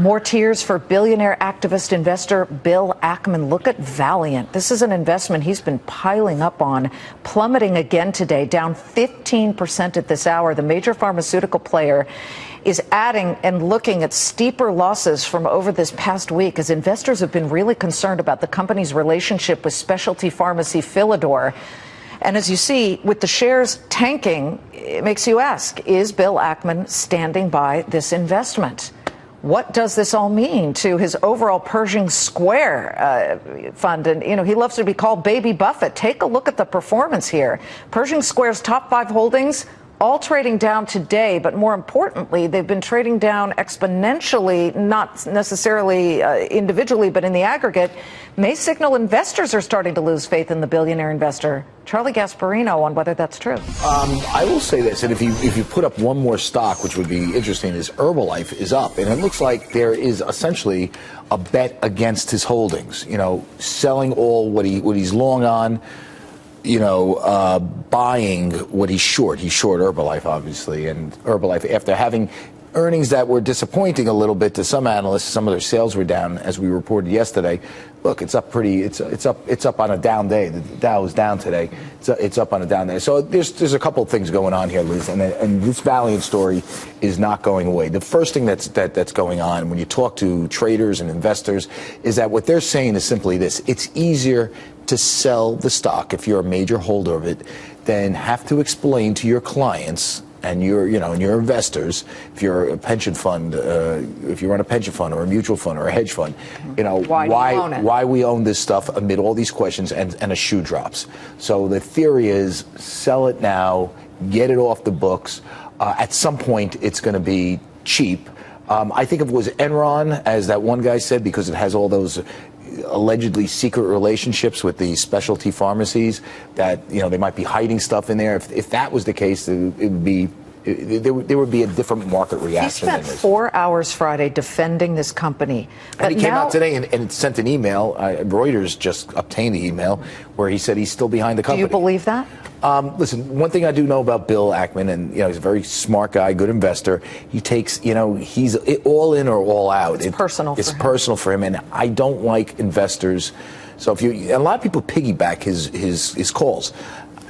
More tears for billionaire activist investor Bill Ackman. Look at Valeant. This is an investment he's been piling up on, plummeting again today, down 15% at this hour. The major pharmaceutical player is adding and looking at steeper losses from over this past week as investors have been really concerned about the company's relationship with specialty pharmacy Philidor. And as you see, with the shares tanking, it makes you ask, is Bill Ackman standing by this investment? What does this all mean to his overall Pershing Square fund? And, you know, he loves to be called Baby Buffett. Take a look at the performance here. Pershing Square's top 5 holdings all trading down today, but more importantly, they've been trading down exponentially, not necessarily individually, but in the aggregate, may signal investors are starting to lose faith in the billionaire investor. Charlie Gasparino on whether that's true. I will say this, and if you put up one more stock, which would be interesting, is Herbalife is up, and it looks like there is essentially a bet against his holdings. You know, selling all what he's long on. You know, buying what he's short. He's short Herbalife, obviously, and Herbalife, after having earnings that were disappointing a little bit to some analysts, some of their sales were down, as we reported yesterday. Look, it's up pretty. It's up on a down day. The Dow is down today. It's up on a down day. So there's a couple of things going on here, Liz, and this Valeant story is not going away. The first thing that's going on when you talk to traders and investors is that what they're saying is simply this: it's easier to sell the stock if you're a major holder of it than have to explain to your clients and your investors, if you're a pension fund, if you run a pension fund or a mutual fund or a hedge fund, you know, why we own this stuff amid all these questions and a shoe drops. So the theory is sell it now, get it off the books. At some point, it's going to be cheap. I think if it was Enron, as that one guy said, because it has all those allegedly secret relationships with the specialty pharmacies, that, you know, they might be hiding stuff in there. If that was the case, there would be a different market reaction. He spent 4 hours Friday defending this company. And he came out today and sent an email. Reuters just obtained the email where he said he's still behind the company. Do you believe that? Listen, one thing I do know about Bill Ackman, and, you know, he's a very smart guy, good investor. He takes, you know, he's all in or all out. It's personal for him, and I don't like investors. So a lot of people piggyback his calls.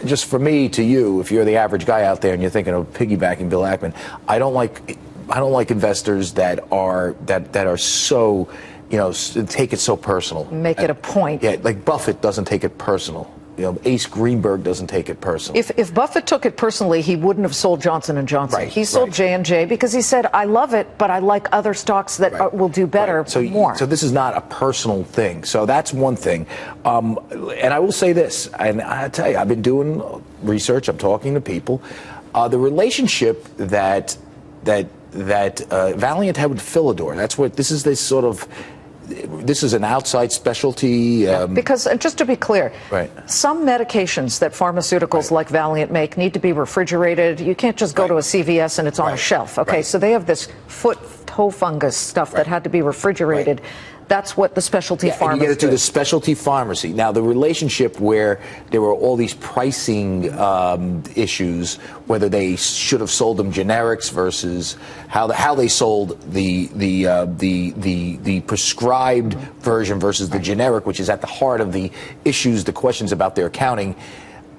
Just for me to you, if you're the average guy out there and you're thinking of piggybacking Bill Ackman, I don't like investors that are so, you know, take it so personal. Make it a point. Yeah, like Buffett doesn't take it personal. You know, Ace Greenberg doesn't take it personally. If Buffett took it personally, he wouldn't have sold Johnson & Johnson. Right, he sold J&J because he said, I love it, but I like other stocks that will do better more. So this is not a personal thing. So that's one thing. And I will say this, and I tell you, I've been doing research. I'm talking to people. The relationship that Valeant had with Philidor, that's what this is. This is an outside specialty. Because, just to be clear, some medications that pharmaceuticals like Valeant make need to be refrigerated. You can't just go to a CVS and it's on a shelf. Okay, so they have this toe fungus stuff that had to be refrigerated. That's what the specialty pharmacy. And you get it to the specialty pharmacy. Now, the relationship where there were all these pricing issues, whether they should have sold them generics versus how they sold the prescribed version versus the generic, which is at the heart of the issues, the questions about their accounting.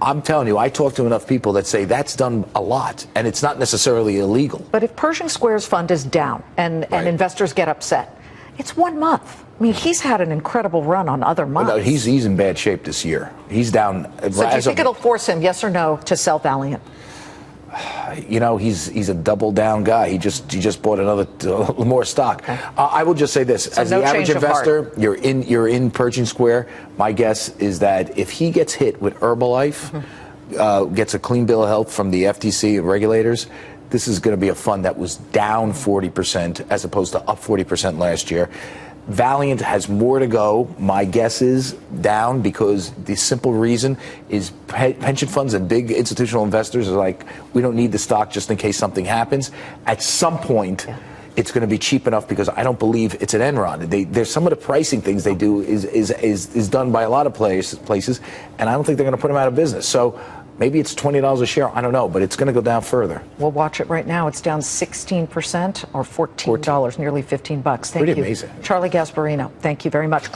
I'm telling you, I talk to enough people that say that's done a lot, and it's not necessarily illegal. But if Pershing Square's fund is down and investors get upset, it's 1 month. I mean, he's had an incredible run on other months. No, he's in bad shape this year. He's down. So do you think it'll force him, yes or no, to sell Valeant? You know, he's a double down guy. He just bought another more stock. Okay. I will just say this: so as the average investor, you're in Pershing Square. My guess is that if he gets hit with Herbalife, gets a clean bill of health from the FTC and regulators, this is going to be a fund that was down 40% as opposed to up 40% last year. Valeant has more to go. My guess is down because the simple reason is pension funds and big institutional investors are like, we don't need the stock just in case something happens. At some point, it's going to be cheap enough because I don't believe it's an Enron. There's some of the pricing things they do is done by a lot of places, and I don't think they're going to put them out of business. So Maybe it's $20 a share. I don't know, but it's going to go down further. We'll watch it right now. It's down 16% or $14, nearly $15. Thank you. Pretty amazing. Charlie Gasparino, thank you very much.